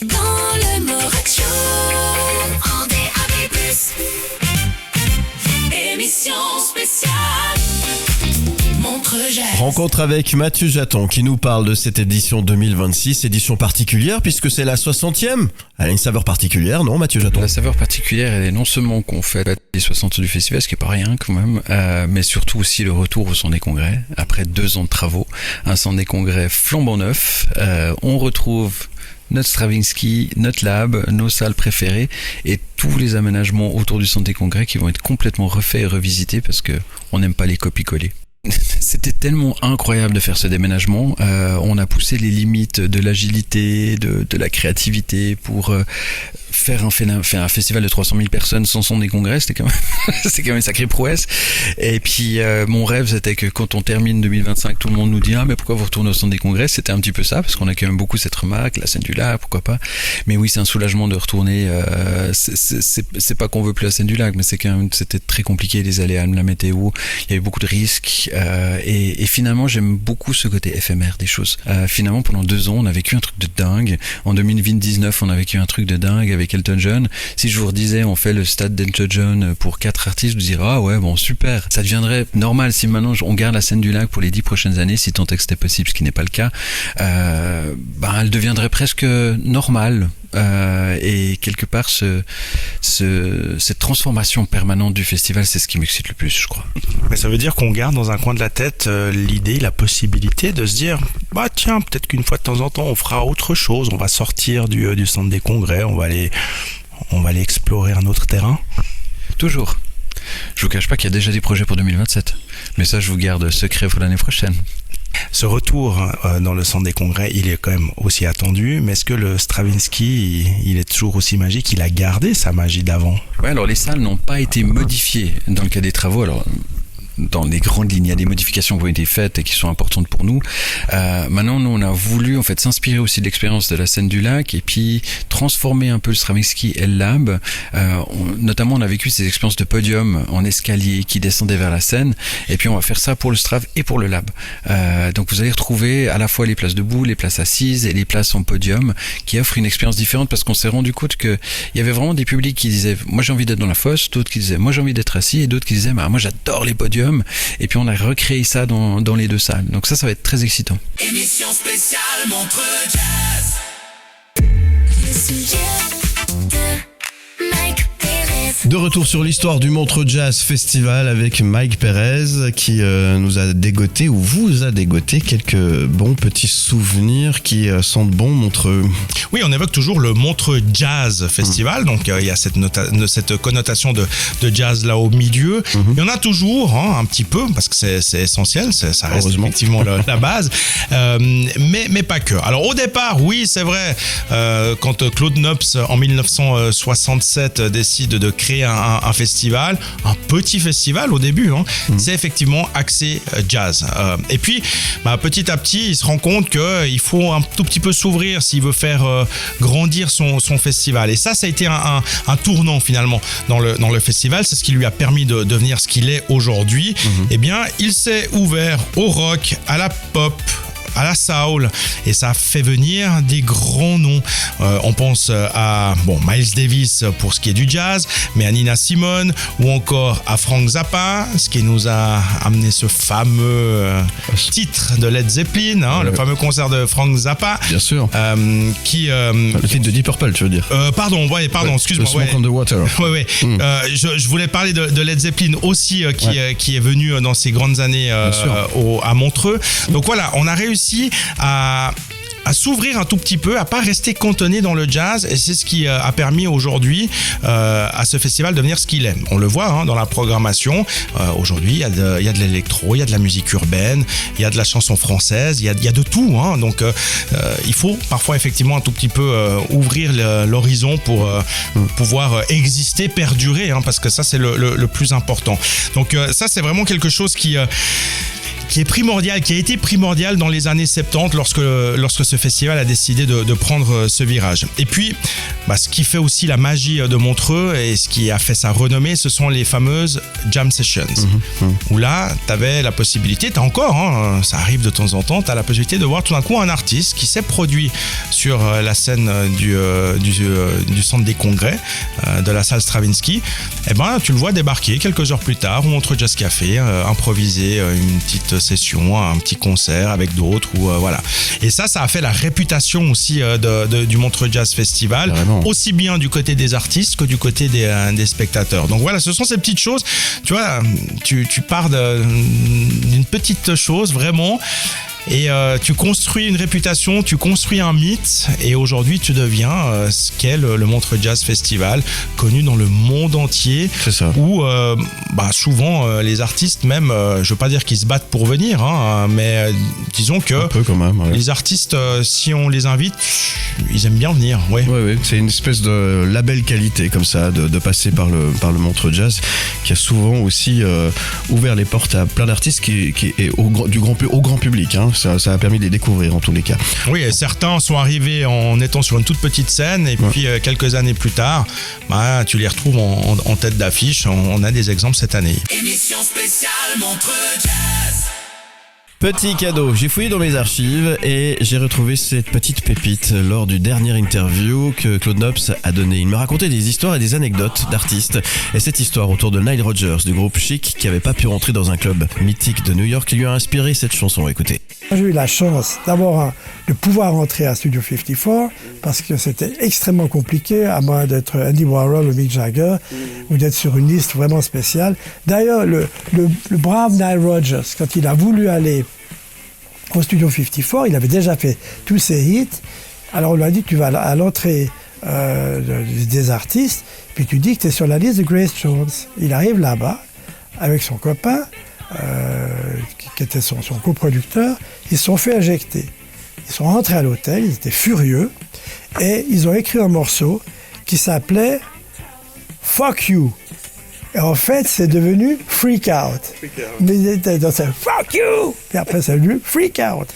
Dans le Moradio, en DAB+. Émission spéciale Montreux Jazz. Rencontre avec Mathieu Jaton qui nous parle de cette édition 2026, édition particulière puisque c'est la 60e. Elle a une saveur particulière, non Mathieu Jaton? La saveur particulière, elle est non seulement qu'on fait les 60 du festival, ce qui est pas rien quand même, mais surtout aussi le retour au Centre des Congrès, après 2 ans de travaux. Un Centre des Congrès flambant neuf, on retrouve notre Stravinsky, notre lab, nos salles préférées et tous les aménagements autour du Centre des Congrès qui vont être complètement refaits et revisités parce que on n'aime pas les copies-coller. C'était tellement incroyable de faire ce déménagement. On a poussé les limites de l'agilité, de la créativité pour faire un festival de 300 000 personnes sans Centre des Congrès. C'était quand même une sacrée prouesse. Et puis mon rêve, c'était que quand on termine 2025, tout le monde nous dit mais pourquoi vous retournez au Centre des Congrès? C'était un petit peu ça parce qu'on a quand même beaucoup cette remarque, la scène du lac, pourquoi pas. Mais oui, c'est un soulagement de retourner. C'est pas qu'on veut plus la scène du lac, mais c'est quand même, c'était très compliqué les aléas de la météo. Il y avait beaucoup de risques. Et finalement, j'aime beaucoup ce côté éphémère des choses. Finalement, pendant 2 ans, on a vécu un truc de dingue. En 2019, on a vécu un truc de dingue avec Elton John. Si je vous redisais, on fait le stade d'Elton John pour 4 artistes, vous direz, ah ouais, bon, super. Ça deviendrait normal si maintenant on garde la scène du lac pour les 10 prochaines années, si tant est que c'était possible, ce qui n'est pas le cas. Elle deviendrait presque normale. Et quelque part, cette transformation permanente du festival, c'est ce qui m'excite le plus, je crois. Mais ça veut dire qu'on garde dans un coin de la tête l'idée, la possibilité de se dire, tiens, peut-être qu'une fois de temps en temps, on fera autre chose, on va sortir du Centre des Congrès, on va aller explorer un autre terrain. Toujours. Je vous cache pas qu'il y a déjà des projets pour 2027, mais ça, je vous garde secret pour l'année prochaine. Ce retour dans le Centre des Congrès, il est quand même aussi attendu, mais est-ce que le Stravinsky, il est toujours aussi magique? Il a gardé sa magie d'avant? Ouais, alors les salles n'ont pas été modifiées dans le cas des travaux. Alors, dans les grandes lignes, il y a des modifications qui ont été faites et qui sont importantes pour nous. Maintenant, nous, on a voulu en fait s'inspirer aussi de l'expérience de la scène du lac et puis transformer un peu le Stravinsky et le lab. Notamment, on a vécu ces expériences de podium en escalier qui descendaient vers la scène. Et puis, on va faire ça pour le Strav et pour le lab. Donc, vous allez retrouver à la fois les places debout, les places assises et les places en podium qui offrent une expérience différente parce qu'on s'est rendu compte que il y avait vraiment des publics qui disaient, moi, j'ai envie d'être dans la fosse, d'autres qui disaient, moi, j'ai envie d'être assis et d'autres qui disaient, moi, j'adore les podiums. Et puis on a recréé ça dans les 2 salles. Donc ça va être très excitant. Émission spéciale Montreux Jazz. Le sujet de Mike Pérez. De retour sur l'histoire du Montreux Jazz Festival avec Mike Pérez qui nous a dégoté ou vous a dégoté quelques bons petits souvenirs qui sentent bon Montreux. Oui, on évoque toujours le Montreux Jazz Festival, donc il y a cette connotation de jazz là au milieu. Il y en a toujours un petit peu parce que c'est essentiel, ça reste effectivement la base, mais pas que. Alors au départ, oui, c'est vrai, quand Claude Nobs en 1967 décide de créer un festival, un petit festival au début, c'est effectivement axé jazz. Et puis, petit à petit, il se rend compte qu'il faut un tout petit peu s'ouvrir s'il veut faire grandir son festival. Et ça a été un tournant finalement dans le festival. C'est ce qui lui a permis de devenir ce qu'il est aujourd'hui. Eh bien, il s'est ouvert au rock, à la pop, à la soul, et ça fait venir des grands noms. On pense à Miles Davis pour ce qui est du jazz, mais à Nina Simone ou encore à Frank Zappa, ce qui nous a amené ce fameux titre de Led Zeppelin, le fameux concert de Frank Zappa. Bien sûr. Le titre de Deep Purple, tu veux dire? Pardon, excuse-moi. Smoke on the Water. Je voulais parler de Led Zeppelin aussi, qui est venu dans ces grandes années à Montreux. Donc voilà, on a réussi à s'ouvrir un tout petit peu, à pas rester cantonné dans le jazz, et c'est ce qui a permis aujourd'hui à ce festival de devenir ce qu'il est. On le voit dans la programmation. Aujourd'hui, il y a de l'électro, il y a de la musique urbaine, il y a de la chanson française, il y a de tout. Donc, il faut parfois effectivement un tout petit peu ouvrir l'horizon pour pouvoir exister, perdurer, parce que ça, c'est le plus important. Donc, ça, c'est vraiment quelque chose qui qui est primordial, qui a été primordial dans les années 70 lorsque ce festival a décidé de prendre ce virage. Et puis, ce qui fait aussi la magie de Montreux et ce qui a fait sa renommée, ce sont les fameuses Jam Sessions. Où là, tu avais la possibilité, tu as encore, ça arrive de temps en temps, tu as la possibilité de voir tout d'un coup un artiste qui s'est produit sur la scène du centre des congrès, de la salle Stravinsky. Et tu le vois débarquer quelques heures plus tard au Montreux Jazz Café, improviser une petite session, un petit concert avec d'autres. Voilà. Et ça a fait la réputation aussi du Montreux Jazz Festival, aussi bien du côté des artistes que du côté des spectateurs. Donc voilà, ce sont ces petites choses. Tu vois, tu pars d'une petite chose vraiment. Et tu construis une réputation, tu construis un mythe, et aujourd'hui tu deviens ce qu'est le Montreux Jazz Festival, connu dans le monde entier. C'est ça. Où souvent les artistes même, je veux pas dire qu'ils se battent pour venir, mais disons que un peu quand même, ouais. Les artistes, si on les invite, ils aiment bien venir. Ouais. Ouais. C'est une espèce de label qualité comme ça, de passer par le Montreux Jazz, qui a souvent aussi ouvert les portes à plein d'artistes qui est au grand public. Ça a permis de les découvrir en tous les cas. Oui, et certains sont arrivés en étant sur une toute petite scène, et puis quelques années plus tard, tu les retrouves en tête d'affiche. On a des exemples cette année. Émission spéciale Montreux Jazz. Petit cadeau, j'ai fouillé dans mes archives et j'ai retrouvé cette petite pépite lors du dernier interview que Claude Nobs a donné. Il me racontait des histoires et des anecdotes d'artistes. Et cette histoire autour de Nile Rodgers du groupe Chic, qui n'avait pas pu rentrer dans un club mythique de New York, qui lui a inspiré cette chanson. Écoutez. J'ai eu la chance d'abord de pouvoir entrer à Studio 54 parce que c'était extrêmement compliqué, à moins d'être Andy Warhol ou Mick Jagger, ou d'être sur une liste vraiment spéciale. D'ailleurs, le brave Nile Rodgers, quand il a voulu aller au Studio 54, il avait déjà fait tous ses hits. Alors on lui a dit, tu vas à l'entrée des artistes, puis tu dis que tu es sur la liste de Grace Jones. Il arrive là-bas avec son copain, qui était son coproducteur. Ils se sont fait injecter. Ils sont rentrés à l'hôtel, ils étaient furieux, et ils ont écrit un morceau qui s'appelait Fuck You. Et en fait, c'est devenu Freak Out. Mais ils étaient dans ce Fuck You! Et après, c'est devenu Freak Out.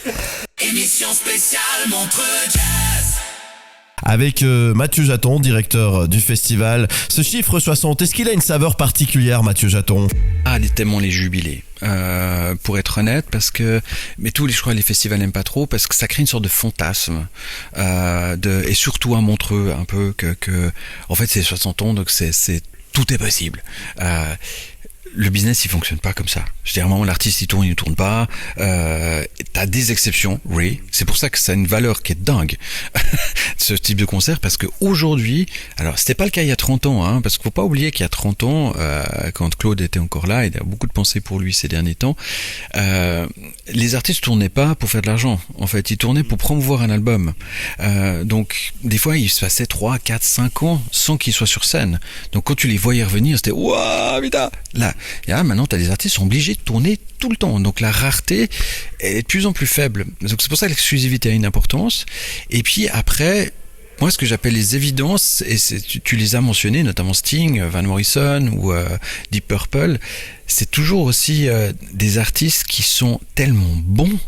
Émission spéciale Montreux Jazz. Avec Mathieu Jaton, directeur du festival. Ce chiffre 60, est-ce qu'il a une saveur particulière, Mathieu Jaton ? Tellement les jubilés. Pour être honnête, parce que je crois les festivals n'aiment pas trop, parce que ça crée une sorte de fantasme et surtout à Montreux un peu que en fait c'est 60 ans, donc c'est tout est possible. Le business il fonctionne pas comme ça. Je veux dire, à un moment l'artiste il tourne pas. T'as des exceptions, oui. C'est pour ça que ça a une valeur qui est dingue ce type de concert, parce que aujourd'hui, alors c'était pas le cas il y a 30 ans, parce qu'il faut pas oublier qu'il y a 30 ans, quand Claude était encore là, il y a beaucoup de pensées pour lui ces derniers temps. Les artistes tournaient pas pour faire de l'argent. En fait, ils tournaient pour promouvoir un album. Donc des fois il se passait 3, 4, 5 ans sans qu'ils soient sur scène. Donc quand tu les voyais revenir, c'était waouh, putain. Là, maintenant t'as des artistes qui sont obligés de tourner tout le temps, donc la rareté est de plus en plus faible. Donc c'est pour ça que l'exclusivité a une importance. Et puis après, moi ce que j'appelle les évidences, et tu les as mentionnées, notamment Sting, Van Morrison ou Deep Purple, c'est toujours aussi des artistes qui sont tellement bons.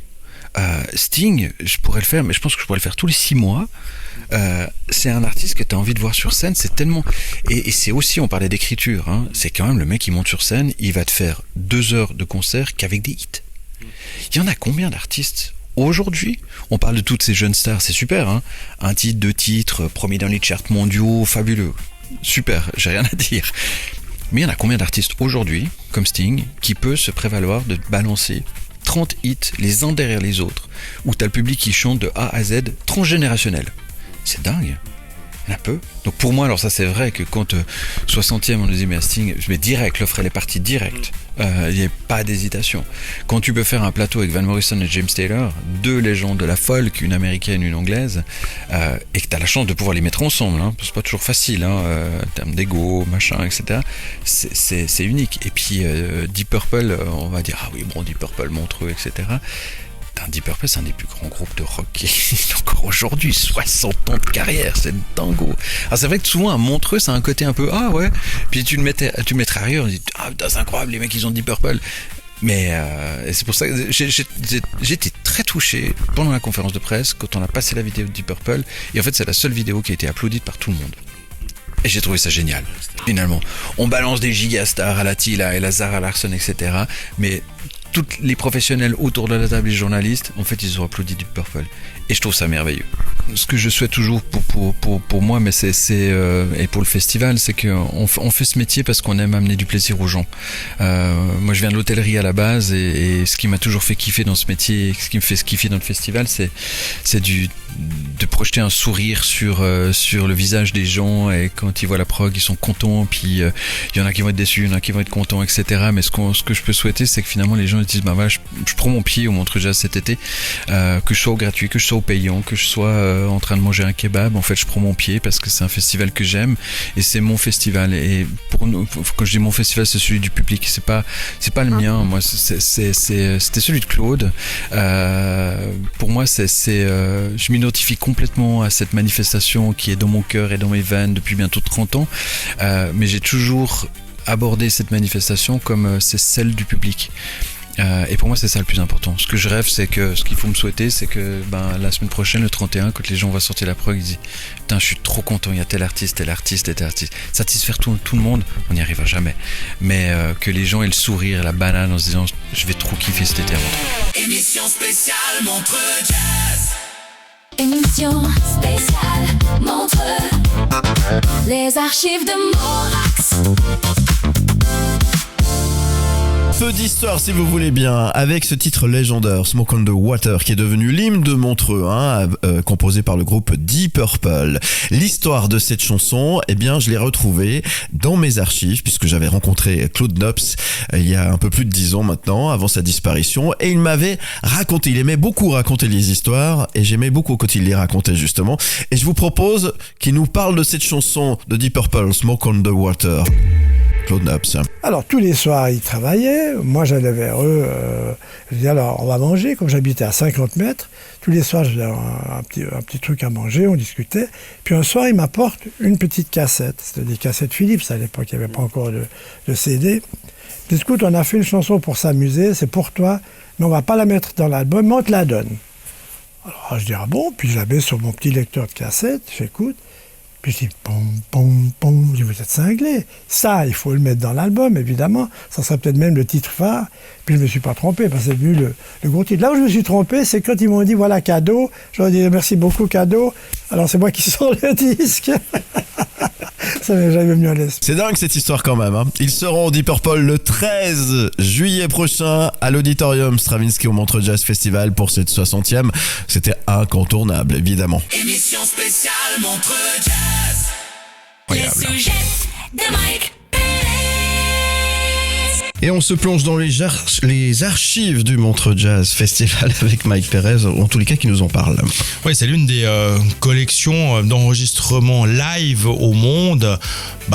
Sting, je pourrais le faire, mais je pense que je pourrais le faire tous les 6 mois. C'est un artiste que tu as envie de voir sur scène, c'est tellement... Et c'est aussi, on parlait d'écriture, c'est quand même le mec qui monte sur scène, il va te faire 2 heures de concert qu'avec des hits. Il y en a combien d'artistes aujourd'hui? On parle de toutes ces jeunes stars, c'est super, un titre, 2 titres, premier dans les charts mondiaux, fabuleux, super, j'ai rien à dire. Mais il y en a combien d'artistes aujourd'hui, comme Sting, qui peut se prévaloir de balancer 30 hits les uns derrière les autres, où t'as le public qui chante de A à Z, transgénérationnel. C'est dingue. Il y en a peu. Donc pour moi, alors ça c'est vrai que quand 60e on nous dit mais Sting, je mets direct, l'offre elle est partie direct. Il n'y a pas d'hésitation. Quand tu peux faire un plateau avec Van Morrison et James Taylor, 2 légendes de la folk, une américaine, une anglaise, et que tu as la chance de pouvoir les mettre ensemble, c'est pas toujours facile, en termes d'ego, machin, etc. C'est unique. Et puis Deep Purple, on va dire, ah oui, bon, Deep Purple, Montreux, etc. Deep Purple, c'est un des plus grands groupes de rock qui est encore aujourd'hui, 60 ans de carrière, c'est dingo. Alors c'est vrai que souvent à Montreux, c'est un côté un peu ah ouais, puis tu le mettrais ailleurs, on dit ah putain, c'est incroyable, les mecs ils ont Deep Purple. Mais et c'est pour ça que j'étais très touché pendant la conférence de presse quand on a passé la vidéo de Deep Purple. Et en fait, c'est la seule vidéo qui a été applaudie par tout le monde. Et j'ai trouvé ça génial. Finalement, on balance des gigastars à la Tila et la Zara Larsson, etc. Mais tous les professionnels autour de la table, les journalistes, en fait, ils ont applaudi Deep Purple. Et je trouve ça merveilleux. Ce que je souhaite toujours pour moi, mais et pour le festival, c'est qu'on fait ce métier parce qu'on aime amener du plaisir aux gens. Moi, je viens de l'hôtellerie à la base, et ce qui m'a toujours fait kiffer dans ce métier, ce qui me fait kiffer dans le festival, c'est de projeter un sourire sur le visage des gens, et quand ils voient la prog, ils sont contents, puis il y en a qui vont être déçus, il y en a qui vont être contents, etc. Mais ce que je peux souhaiter, c'est que finalement les gens ils disent bah voilà, je prends mon pied au Montreux Jazz cet été, que je sois au gratuit, que je sois au payant, que je sois en train de manger un kebab, en fait je prends mon pied parce que c'est un festival que j'aime et c'est mon festival. Et pour nous, quand je dis mon festival, c'est celui du public, c'est pas le mien. Moi c'était celui de Claude. Pour moi je m'identifie complètement à cette manifestation qui est dans mon cœur et dans mes veines depuis bientôt 30 ans, mais j'ai toujours abordé cette manifestation comme c'est celle du public. Et pour moi c'est ça le plus important. Ce que je rêve, c'est que ce qu'il faut me souhaiter, c'est que la semaine prochaine, le 31, quand les gens vont sortir la prog, ils disent putain, je suis trop content, il y a tel artiste. Satisfaire tout le monde, on n'y arrivera jamais, mais que les gens aient le sourire et la banane en se disant je vais trop kiffer cet été à Montreux. Émission spéciale Montreux Jazz. Émission spéciale Montreux. Les archives de Morax. Peu d'histoire si vous voulez bien, avec ce titre légendaire, Smoke on the Water, qui est devenu l'hymne de Montreux, composé par le groupe Deep Purple. L'histoire de cette chanson, eh bien, je l'ai retrouvée dans mes archives, puisque j'avais rencontré Claude Nobs il y a un peu plus de 10 ans maintenant, avant sa disparition, et il m'avait raconté, il aimait beaucoup raconter les histoires, et j'aimais beaucoup quand il les racontait justement, et je vous propose qu'il nous parle de cette chanson de Deep Purple, Smoke on the Water. Claude Nobs. Alors, tous les soirs, ils travaillaient. Moi, j'allais vers eux. Je disais, alors, on va manger. Comme j'habitais à 50 mètres, tous les soirs, je faisais un petit truc à manger, on discutait. Puis un soir, ils m'apportent une petite cassette. C'était des cassettes Philips. À l'époque, il n'y avait pas encore de CD. Ils disent, écoute, on a fait une chanson pour s'amuser, c'est pour toi, mais on ne va pas la mettre dans l'album, mais on te la donne. Alors, je dis, ah bon? Puis je la mets sur mon petit lecteur de cassette, j'écoute. Puis je dis, pom, pom, pom, je dis, vous êtes cinglé. Ça, il faut le mettre dans l'album, évidemment. Ça serait peut-être même le titre phare. Puis je ne me suis pas trompé, parce que c'est venu le gros titre. Là où je me suis trompé, c'est quand ils m'ont dit, voilà, cadeau. Je leur ai dit, merci beaucoup, cadeau. Alors c'est moi qui sors le disque. Ça m'est jamais venu à l'esprit. C'est dingue cette histoire quand même. Ils seront au Deep Purple le 13 juillet prochain à l'Auditorium Stravinsky au Montreux Jazz Festival pour cette 60e. C'était incontournable, évidemment. Émission spéciale Montreux Jazz. Les sujets de Mike. Et on se plonge dans les archives du Montreux Jazz Festival avec Mike Perez, en tous les cas qui nous en parle. Oui, c'est l'une des collections d'enregistrements live au monde,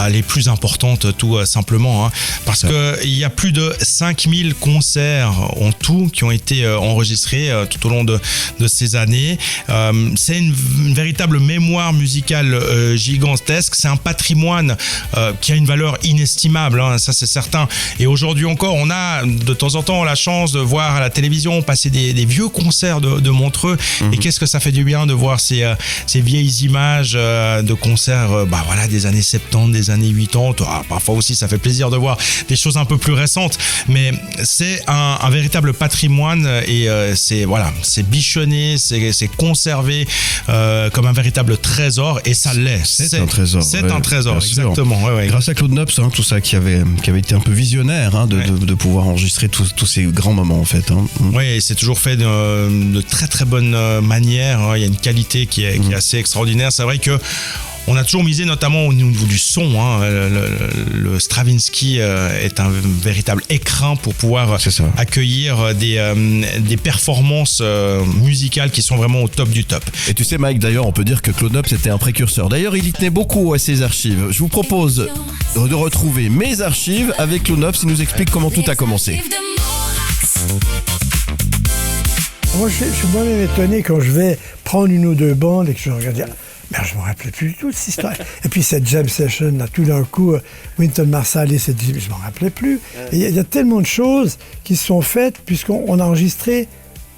les plus importantes tout simplement, parce qu'il y a plus de 5000 concerts en tout qui ont été enregistrés tout au long de ces années. C'est une véritable mémoire musicale gigantesque, c'est un patrimoine qui a une valeur inestimable, ça c'est certain. Et aujourd'hui encore, on a de temps en temps la chance de voir à la télévision passer des vieux concerts de Montreux. Et qu'est-ce que ça fait du bien de voir ces vieilles images de concerts des années 70, des années 80. Parfois aussi, ça fait plaisir de voir des choses un peu plus récentes. Mais c'est un véritable patrimoine et c'est bichonné, c'est conservé comme un véritable trésor et ça l'est. C'est un trésor. C'est un trésor, exactement. Ouais. Grâce à Claude Nobs, tout ça qui avait été un peu visionnaire, de pouvoir enregistrer tous ces grands moments en fait. Oui, c'est toujours fait de très très bonne manière. Il y a une qualité qui est assez extraordinaire. C'est vrai que on a toujours misé notamment au niveau du son. Le Stravinsky est un véritable écrin pour pouvoir accueillir des performances musicales qui sont vraiment au top du top. Et tu sais Mike, d'ailleurs on peut dire que Claude Nobs était un précurseur. D'ailleurs il y tenait beaucoup à ses archives. Je vous propose de retrouver mes archives avec Claude Nobs. Il nous explique comment tout a commencé. Moi, je suis moi-même étonné quand je vais prendre une ou deux bandes et que je regarde dire, mais je ne me rappelais plus du tout de cette histoire. Et puis cette jam session, là, tout d'un coup, Wynton Marsalis s'est dit, je ne m'en rappelais plus. Et il y a tellement de choses qui se sont faites puisqu'on a enregistré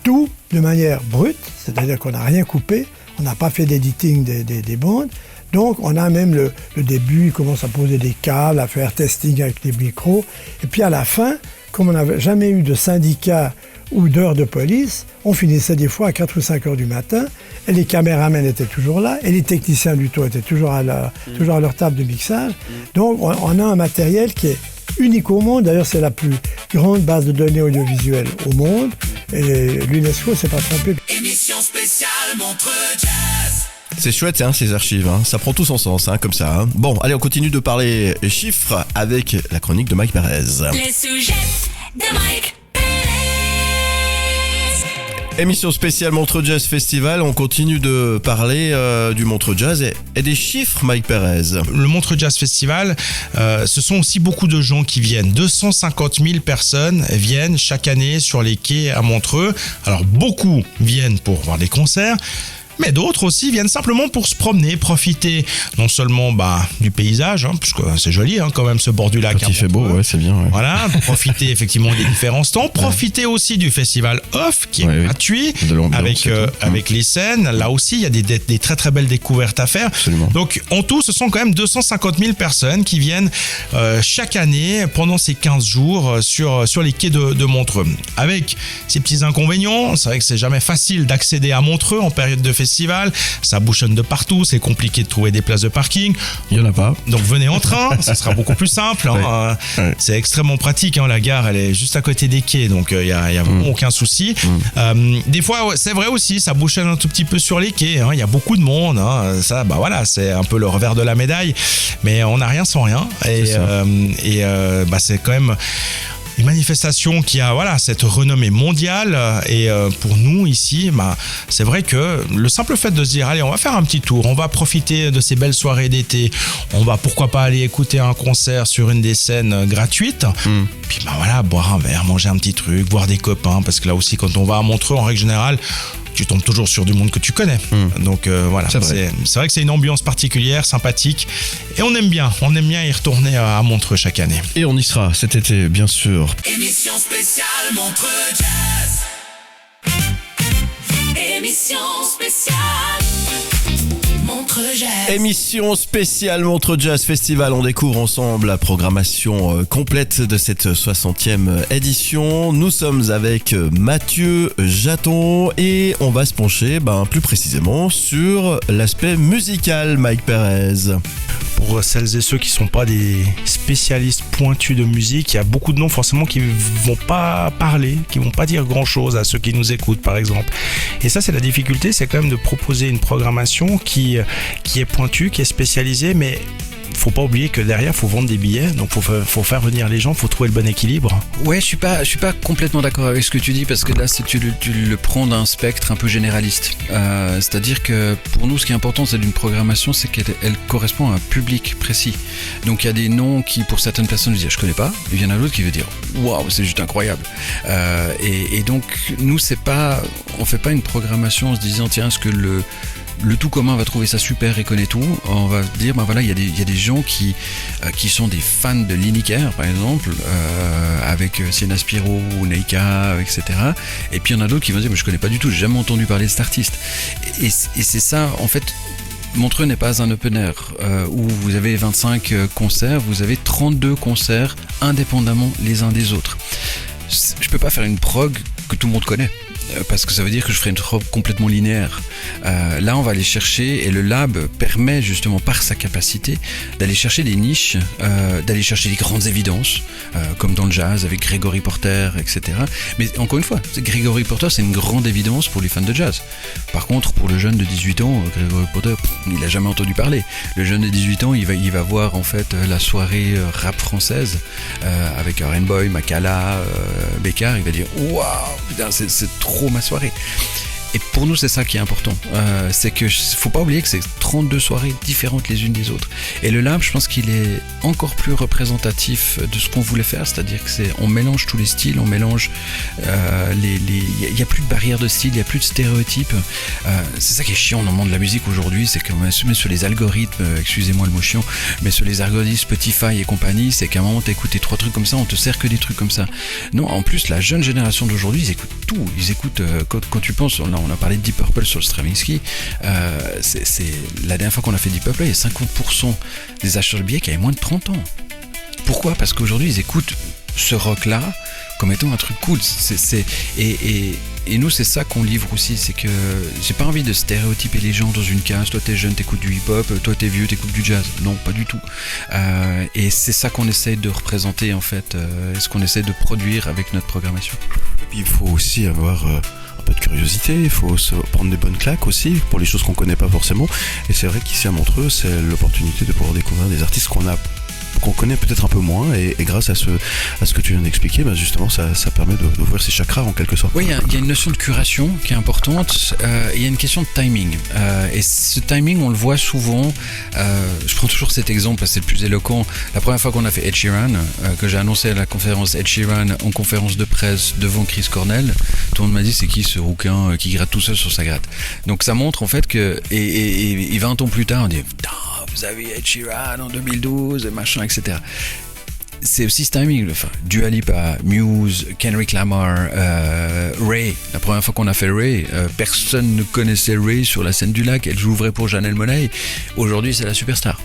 tout de manière brute, c'est-à-dire qu'on n'a rien coupé, on n'a pas fait d'editing des bandes. Donc, on a même le début, il commence à poser des câbles, à faire testing avec les micros. Et puis à la fin, comme on n'avait jamais eu de syndicat ou d'heures de police, on finissait des fois à 4 ou 5 heures du matin, et les caméramans étaient toujours là, et les techniciens du tour étaient toujours à leur table de mixage. Donc, on a un matériel qui est unique au monde. D'ailleurs, c'est la plus grande base de données audiovisuelle au monde, et l'UNESCO s'est pas trompé. Émission spéciale Montreux Jazz. C'est chouette, hein, ces archives. Hein. Ça prend tout son sens, hein, comme ça. Hein. Bon, allez, on continue de parler chiffres avec la chronique de Mike Perez. Les sujets de Mike Perez. Émission spéciale Montreux Jazz Festival. On continue de parler du Montreux Jazz et des chiffres, Mike Perez. Le Montreux Jazz Festival, ce sont aussi beaucoup de gens qui viennent. 250 000 personnes viennent chaque année sur les quais à Montreux. Alors, beaucoup viennent pour voir des concerts, mais d'autres aussi viennent simplement pour se promener, profiter non seulement du paysage, hein, puisque c'est joli hein, quand même ce bord du lac. Quand il fait beau, ouais, c'est bien. Ouais. Voilà, profiter effectivement des différents stands, profiter aussi du festival Off qui est gratuit, avec les scènes. Là aussi, il y a des très très belles découvertes à faire. Absolument. Donc en tout, ce sont quand même 250 000 personnes qui viennent chaque année pendant ces 15 jours sur les quais de Montreux. Avec ces petits inconvénients, c'est vrai que c'est jamais facile d'accéder à Montreux en période de festival. Ça bouchonne de partout, c'est compliqué de trouver des places de parking. Il n'y en a pas. Donc venez en train, ça sera beaucoup plus simple. Hein. Ouais. C'est extrêmement pratique. Hein. La gare, elle est juste à côté des quais, donc il y a vraiment aucun souci. Des fois, c'est vrai aussi, ça bouchonne un tout petit peu sur les quais. Hein. Il y a beaucoup de monde. Hein. Ça, voilà, c'est un peu le revers de la médaille. Mais on n'a rien sans rien. Et c'est quand même une manifestation qui a cette renommée mondiale et pour nous ici, c'est vrai que le simple fait de se dire allez, on va faire un petit tour, on va profiter de ces belles soirées d'été, on va pourquoi pas aller écouter un concert sur une des scènes gratuites, puis boire un verre, manger un petit truc, voir des copains, parce que là aussi quand on va à Montreux en règle générale, tu tombes toujours sur du monde que tu connais. Donc c'est vrai que c'est une ambiance particulière, sympathique, et on aime bien y retourner à Montreux chaque année. Et on y sera cet été, bien sûr. Émission spéciale Montreux Jazz. Émission spéciale Montreux Jazz. Émission spéciale Montreux Jazz Festival. On découvre ensemble la programmation complète de cette 60e édition. Nous sommes avec Mathieu Jaton et on va se pencher plus précisément sur l'aspect musical, Mike Perez. Pour celles et ceux qui ne sont pas des spécialistes pointus de musique, il y a beaucoup de noms forcément qui ne vont pas parler, qui ne vont pas dire grand-chose à ceux qui nous écoutent par exemple. Et ça, c'est la difficulté, c'est quand même de proposer une programmation qui est pointue, qui est spécialisée, mais faut pas oublier que derrière, faut vendre des billets, donc faut faire venir les gens, faut trouver le bon équilibre. Ouais, je suis pas complètement d'accord avec ce que tu dis, parce que là, tu le prends d'un spectre un peu généraliste. C'est-à-dire que pour nous, ce qui est important, c'est d'une programmation, c'est qu'elle correspond à un public précis. Donc il y a des noms qui, pour certaines personnes, disent je connais pas, et il y en a d'autres qui veulent dire waouh, c'est juste incroyable. Et donc nous, on fait pas une programmation en se disant tiens, est-ce que le tout commun va trouver ça super et connaît tout. On va dire, il y a des gens qui sont des fans de Lineker, par exemple, avec Sienna Spiro ou Neika, etc. Et puis il y en a d'autres qui vont dire, mais je connais pas du tout, j'ai jamais entendu parler de cet artiste. Et c'est ça, en fait. Montreux n'est pas un open air où vous avez 25 concerts, vous avez 32 concerts indépendamment les uns des autres. Je peux pas faire une prog que tout le monde connaît, parce que ça veut dire que je ferai une prog complètement linéaire. Là, on va aller chercher, et le lab permet justement par sa capacité d'aller chercher des niches, d'aller chercher des grandes évidences, comme dans le jazz avec Gregory Porter, etc. Mais encore une fois, Gregory Porter, c'est une grande évidence pour les fans de jazz. Par contre, pour le jeune de 18 ans, Gregory Porter, il a jamais entendu parler. Le jeune de 18 ans, il va voir en fait la soirée rap française avec Rainbow, Makala, Bécard, il va dire waouh, putain, c'est trop ma soirée. Et pour nous, c'est ça qui est important. C'est que faut pas oublier que c'est 32 soirées différentes les unes des autres. Et le lab, je pense qu'il est encore plus représentatif de ce qu'on voulait faire, c'est-à-dire que on mélange tous les styles, on mélange il y a plus de barrières de style, il y a plus de stéréotypes. C'est ça qui est chiant dans le monde de la musique aujourd'hui, c'est qu'on met sur les algorithmes, excusez-moi le mot chiant, mais sur les algorithmes Spotify et compagnie, c'est qu'à un moment t'écoutes 3 trucs comme ça, on te sert que des trucs comme ça. Non, en plus la jeune génération d'aujourd'hui, ils écoutent tout. Ils écoutent quand tu penses, là on a parlé de Deep Purple sur le Stravinsky, c'est la dernière fois qu'on a fait Deep Purple, il y a 50% des acheteurs de billets qui avaient moins de 30 ans. Pourquoi ? Parce qu'aujourd'hui ils écoutent ce rock là comme étant un truc cool. Et nous c'est ça qu'on livre aussi, c'est que j'ai pas envie de stéréotyper les gens dans une case. Toi t'es jeune, t'écoutes du hip-hop, toi t'es vieux, t'écoutes du jazz. Non, pas du tout. Et c'est ça qu'on essaye de représenter en fait, ce qu'on essaye de produire avec notre programmation. Et puis il faut aussi avoir un peu de curiosité, il faut se prendre des bonnes claques aussi pour les choses qu'on connaît pas forcément. Et c'est vrai qu'ici à Montreux, c'est l'opportunité de pouvoir découvrir des artistes qu'on connaît peut-être un peu moins, et grâce à ce que tu viens d'expliquer, bah justement ça permet d'ouvrir ses chakras en quelque sorte. Oui, il y a une notion de curation qui est importante, il y a une question de timing, et ce timing on le voit souvent, je prends toujours cet exemple parce que c'est le plus éloquent. La première fois qu'on a fait Ed Sheeran, que j'ai annoncé à la conférence Ed Sheeran en conférence de presse devant Chris Cornell, tout le monde m'a dit c'est qui ce rouquin qui gratte tout seul sur sa gratte. Donc ça montre en fait que, et 20 ans plus tard on dit putain, vous avez Ed Sheeran en 2012, machin, etc. C'est aussi ce timing. Enfin, Dua Lipa, Muse, Kendrick Lamar, Ray. La première fois qu'on a fait Ray, personne ne connaissait Ray sur la scène du lac. Elle jouerait pour Janelle Monáe. Aujourd'hui, c'est la superstar.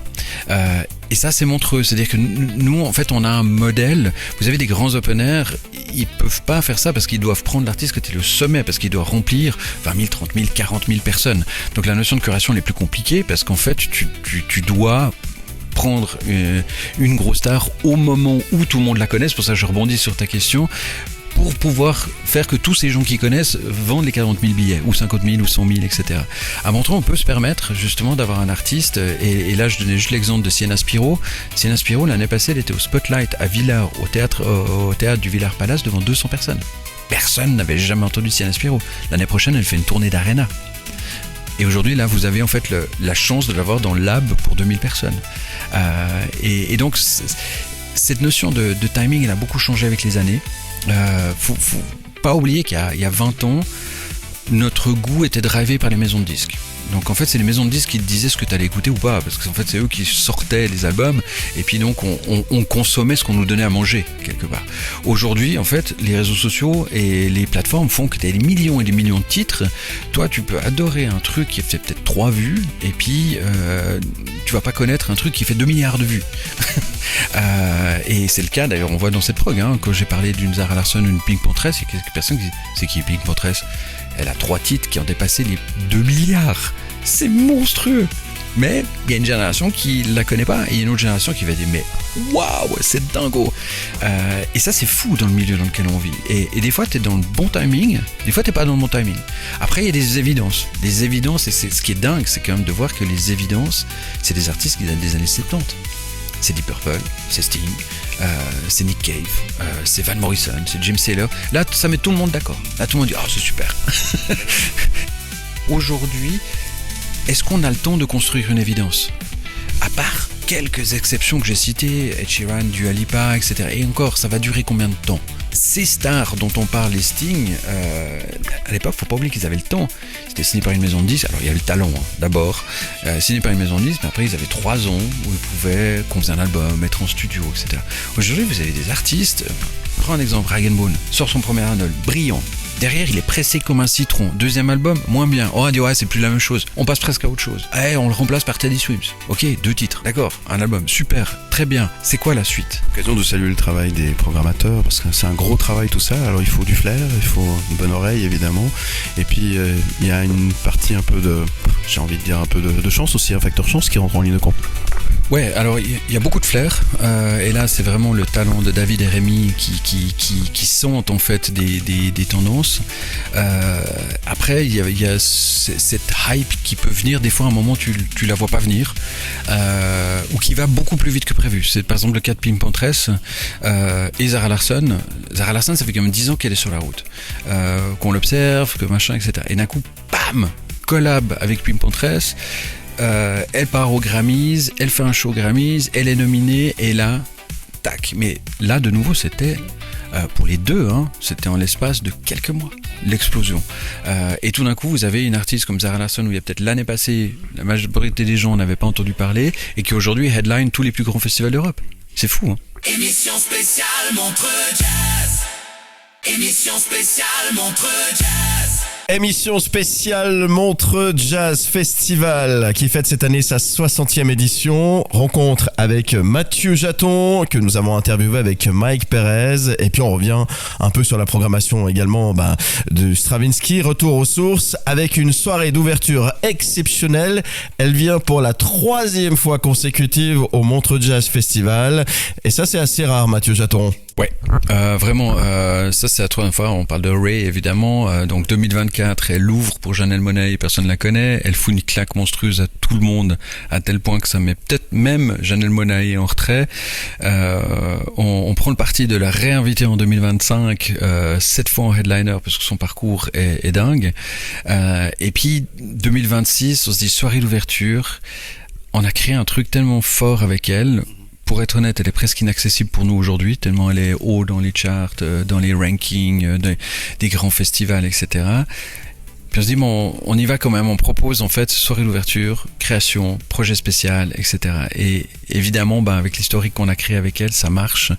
Et ça, c'est montreux. C'est-à-dire que nous, en fait, on a un modèle. Vous avez des grands open air, ils peuvent pas faire ça parce qu'ils doivent prendre l'artiste qui était le sommet, parce qu'ils doivent remplir 20 000, 30 000, 40 000 personnes. Donc la notion de curation elle est plus compliquée parce qu'en fait, tu dois prendre une grosse star au moment où tout le monde la connaît. C'est pour ça que je rebondis sur ta question, pour pouvoir faire que tous ces gens qui connaissent vendent les 40 000 billets, ou 50 000, ou 100 000, etc. À Montreux, on peut se permettre justement d'avoir un artiste, et là je donnais juste l'exemple de Sienna Spiro. Sienna Spiro, l'année passée, elle était au Spotlight à Villars, au théâtre du Villars Palace, devant 200 personnes. Personne n'avait jamais entendu Sienna Spiro. L'année prochaine, elle fait une tournée d'arena. Et aujourd'hui, là, vous avez en fait la chance de l'avoir dans le lab pour 2000 personnes. Et donc, cette notion de timing, elle a beaucoup changé avec les années. Faut pas oublier qu'il y a 20 ans, notre goût était drivé par les maisons de disques. Donc en fait c'est les maisons de disques qui te disaient ce que tu allais écouter ou pas, parce que en fait c'est eux qui sortaient les albums, et puis donc on consommait ce qu'on nous donnait à manger quelque part. Aujourd'hui en fait les réseaux sociaux et les plateformes font que tu as des millions et des millions de titres. Toi tu peux adorer un truc qui fait peut-être 3 vues, et puis tu vas pas connaître un truc qui fait 2 milliards de vues. Et c'est le cas d'ailleurs, on voit dans cette prog, quand j'ai parlé d'une Zara Larsson, une Pink Panthers, il y a quelques personnes qui disent c'est qui Pink Panthers? Elle a 3 titres qui ont dépassé les 2 milliards. C'est monstrueux. Mais il y a une génération qui la connaît pas, et il y a une autre génération qui va dire mais waouh, c'est dingo. Et ça c'est fou dans le milieu dans lequel on vit. Et des fois t'es dans le bon timing, des fois t'es pas dans le bon timing. Après il y a des évidences. Les évidences, et c'est ce qui est dingue, c'est quand même de voir que les évidences, c'est des artistes qui datent des années 70. C'est Deep Purple, c'est Sting, c'est Nick Cave, c'est Van Morrison, c'est James Taylor. Là, ça met tout le monde d'accord. Là, tout le monde dit « Oh, c'est super !» Aujourd'hui, est-ce qu'on a le temps de construire une évidence ? À part quelques exceptions que j'ai citées, Ed Sheeran, Dua Lipa, etc. Et encore, ça va durer combien de temps ? Ces stars dont on parle, les Sting, à l'époque, faut pas oublier qu'ils avaient le temps. C'était signé par une maison de disques. Alors il y a le talent, d'abord. Signé par une maison de disques, mais après ils avaient 3 ans où ils pouvaient composer un album, mettre en studio, etc. Aujourd'hui, vous avez des artistes. Prends un exemple, Rag & Bone sort son premier album, brillant. Derrière, il est pressé comme un citron. Deuxième album, moins bien. Oh, on dit ouais, c'est plus la même chose. On passe presque à autre chose. On le remplace par Teddy Swims. Ok, 2 titres. D'accord, un album, super, très bien. C'est quoi la suite ? Occasion de saluer le travail des programmateurs, parce que c'est un gros travail tout ça. Alors il faut du flair, il faut une bonne oreille évidemment. Et puis il y a une partie un peu de, j'ai envie de dire un peu de chance aussi, un facteur chance qui rentre en ligne de compte. Ouais, alors il y a beaucoup de flair, et là c'est vraiment le talent de David et Rémi qui sentent en fait des tendances. Après il y a cette hype qui peut venir, des fois à un moment tu la vois pas venir, ou qui va beaucoup plus vite que prévu. C'est par exemple le cas de Pink Panthers et Zara Larsson. Zara Larsson, ça fait quand même 10 ans qu'elle est sur la route, qu'on l'observe, que machin, etc. Et d'un coup, bam, collab avec Pink Panthers. Elle part aux Grammys, elle fait un show Grammys, elle est nominée et là, tac. Mais là, de nouveau, c'était pour les deux, c'était en l'espace de quelques mois, l'explosion. Et tout d'un coup, vous avez une artiste comme Zara Larsson où il y a peut-être l'année passée, la majorité des gens n'avaient pas entendu parler et qui aujourd'hui headline tous les plus grands festivals d'Europe. C'est fou, hein. Émission spéciale Montreux Jazz. Émission spéciale Montreux Jazz. Émission spéciale Montreux Jazz Festival qui fête cette année sa 60e édition. Rencontre avec Mathieu Jaton que nous avons interviewé avec Mike Perez. Et puis on revient un peu sur la programmation également de Stravinsky. Retour aux sources avec une soirée d'ouverture exceptionnelle. Elle vient pour la 3e fois consécutive au Montreux Jazz Festival. Et ça c'est assez rare, Mathieu Jaton. Ouais, vraiment, ça c'est la 3e fois, on parle de Ray évidemment, donc 2024, elle ouvre pour Janelle Monáe, personne ne la connaît, elle fout une claque monstrueuse à tout le monde, à tel point que ça met peut-être même Janelle Monáe en retrait. On prend le parti de la réinviter en 2025, 7 fois en headliner, parce que son parcours est dingue. Et puis 2026, on se dit soirée d'ouverture, on a créé un truc tellement fort avec elle. Pour être honnête, elle est presque inaccessible pour nous aujourd'hui, tellement elle est haut dans les charts, dans les rankings, des grands festivals, etc. Puis on se dit, bon, on y va quand même, on propose en fait soirée d'ouverture, création, projet spécial, etc. Et évidemment, avec l'historique qu'on a créé avec elle, ça marche.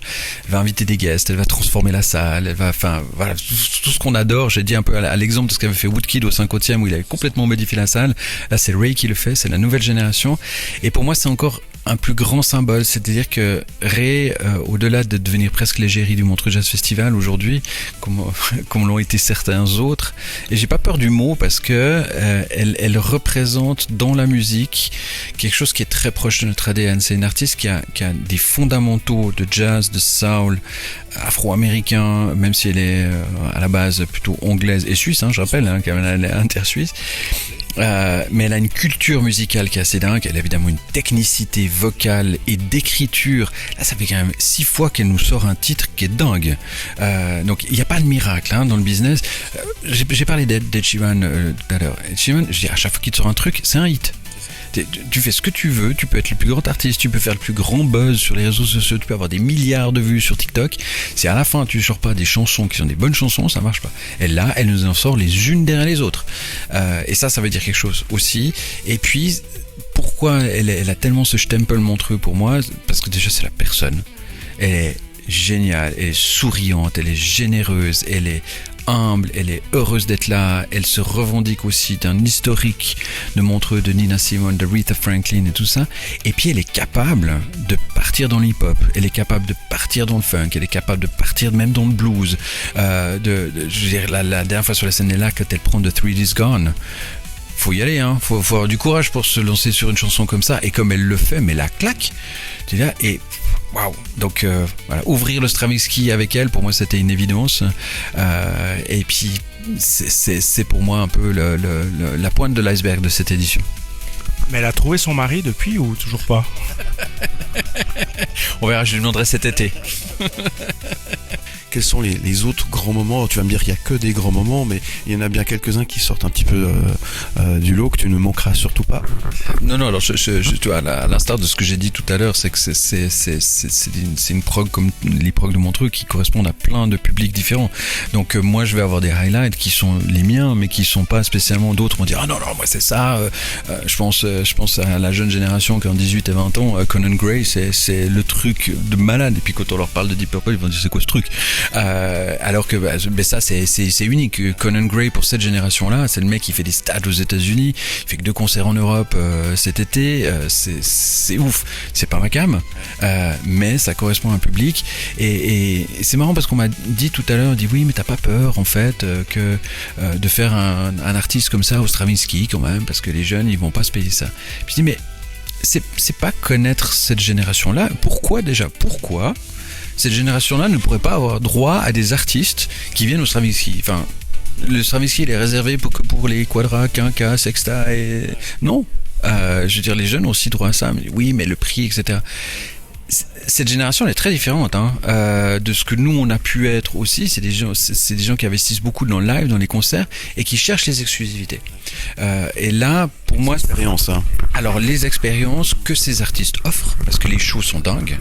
Elle va inviter des guests, elle va transformer la salle, elle va, enfin, voilà, tout ce qu'on adore. J'ai dit un peu à l'exemple de ce qu'avait fait Woodkid au 50e où il avait complètement modifié la salle. Là, c'est Ray qui le fait, c'est la nouvelle génération. Et pour moi, c'est encore un plus grand symbole, c'est-à-dire que Ray, au-delà de devenir presque l'égérie du Montreux Jazz Festival aujourd'hui, comme l'ont été certains autres, et j'ai pas peur du mot parce que elle représente dans la musique quelque chose qui est très proche de notre ADN. C'est une artiste qui a des fondamentaux de jazz, de soul, afro-américain, même si elle est à la base plutôt anglaise et suisse, je rappelle, qu'elle est inter-suisse. Mais elle a une culture musicale qui est assez dingue. Elle a évidemment une technicité vocale et d'écriture. Là, ça fait quand même 6 fois qu'elle nous sort un titre qui est dingue. Donc, il n'y a pas de miracle dans le business. J'ai parlé d'Ed Sheeran tout à l'heure. Ed Sheeran, je dis à chaque fois qu'il te sort un truc, c'est un hit. Tu fais ce que tu veux, tu peux être le plus grand artiste, tu peux faire le plus grand buzz sur les réseaux sociaux, tu peux avoir des milliards de vues sur TikTok. Si à la fin tu ne sors pas des chansons qui sont des bonnes chansons, ça marche pas. Et là, elle nous en sort les unes derrière les autres. Et ça veut dire quelque chose aussi. Et puis, pourquoi elle a tellement ce stempel montreux pour moi? Parce que déjà, c'est la personne. Elle est géniale, elle est souriante, elle est généreuse, elle est humble, elle est heureuse d'être là, elle se revendique aussi d'un historique de Montreux, de Nina Simone, de Aretha Franklin et tout ça, et puis elle est capable de partir dans l'hip-hop, elle est capable de partir dans le funk, elle est capable de partir même dans le blues, je veux dire, la dernière fois sur la scène est là, quand elle prend The 3D's Gone, faut y aller, faut avoir du courage pour se lancer sur une chanson comme ça, et comme elle le fait, mais la claque, tu vois, et waouh. Donc voilà, ouvrir le Stravinsky avec elle, pour moi c'était une évidence, et puis c'est pour moi un peu la pointe de l'iceberg de cette édition. Mais elle a trouvé son mari depuis ou toujours pas? On verra, je lui demanderai cet été. Quels sont les autres grands moments? Tu vas me dire qu'il n'y a que des grands moments, mais il y en a bien quelques-uns qui sortent un petit peu du lot, que tu ne manqueras surtout pas. Non, alors tu vois, à l'instar de ce que j'ai dit tout à l'heure, c'est que c'est une prog comme les progs de Montreux qui correspondent à plein de publics différents. Donc moi je vais avoir des highlights qui sont les miens, mais qui sont pas spécialement d'autres. On va dire non, moi c'est ça. Je pense à la jeune génération qui a 18 et 20 ans. Conan Gray, c'est le truc de malade. Et puis quand on leur parle de Deep Purple, ils vont dire c'est quoi ce truc? Alors que ça c'est unique. Conan Gray, pour cette génération-là, c'est le mec qui fait des stades aux États-Unis, il fait que 2 concerts en Europe cet été, c'est ouf. C'est pas ma cam, mais ça correspond à un public, et c'est marrant parce qu'on m'a dit tout à l'heure, on dit oui mais t'as pas peur en fait que de faire un artiste comme ça au Stravinsky quand même, parce que les jeunes ils vont pas se payer ça. Puis je dis mais c'est pas connaître cette génération-là. Pourquoi cette génération-là ne pourrait pas avoir droit à des artistes qui viennent au Stravinsky? Enfin, le Stravinsky, il est réservé pour les quadras, quinquas, sexta et... Non. Je veux dire, les jeunes ont aussi droit à ça. Mais oui, mais le prix, etc. Cette génération elle est très différente de ce que nous on a pu être aussi. C'est des gens qui investissent beaucoup dans le live, dans les concerts et qui cherchent les exclusivités. Et là, pour moi, alors les expériences que ces artistes offrent, parce que les shows sont dingues.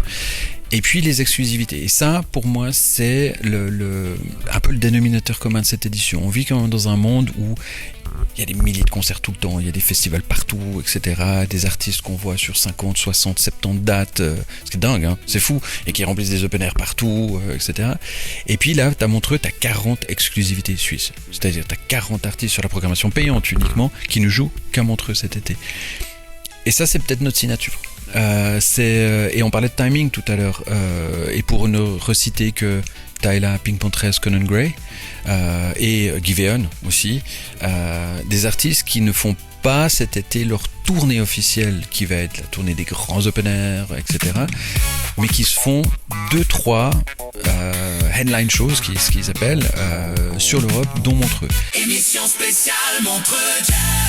Et puis les exclusivités. Et ça, pour moi, c'est un peu le dénominateur commun de cette édition. On vit quand même dans un monde où il y a des milliers de concerts tout le temps, il y a des festivals partout, etc. Des artistes qu'on voit sur 50, 60, 70 dates, ce qui est dingue, hein, c'est fou, et qui remplissent des open air partout, etc. Et puis là, t'as Montreux, t'as 40 exclusivités suisses. C'est-à-dire, t'as 40 artistes sur la programmation payante uniquement qui ne jouent qu'à Montreux cet été. Et ça, c'est peut-être notre signature. Et on parlait de timing tout à l'heure, et pour ne reciter que Tyla, Pink Panthers, Conan Gray et Giveon aussi, des artistes qui ne font pas cet été leur tournée officielle qui va être la tournée des grands open air, etc. mais qui se font 2-3 headline shows, ce qu'ils appellent, sur l'Europe, dont Montreux. Émission spéciale Montreux Jazz.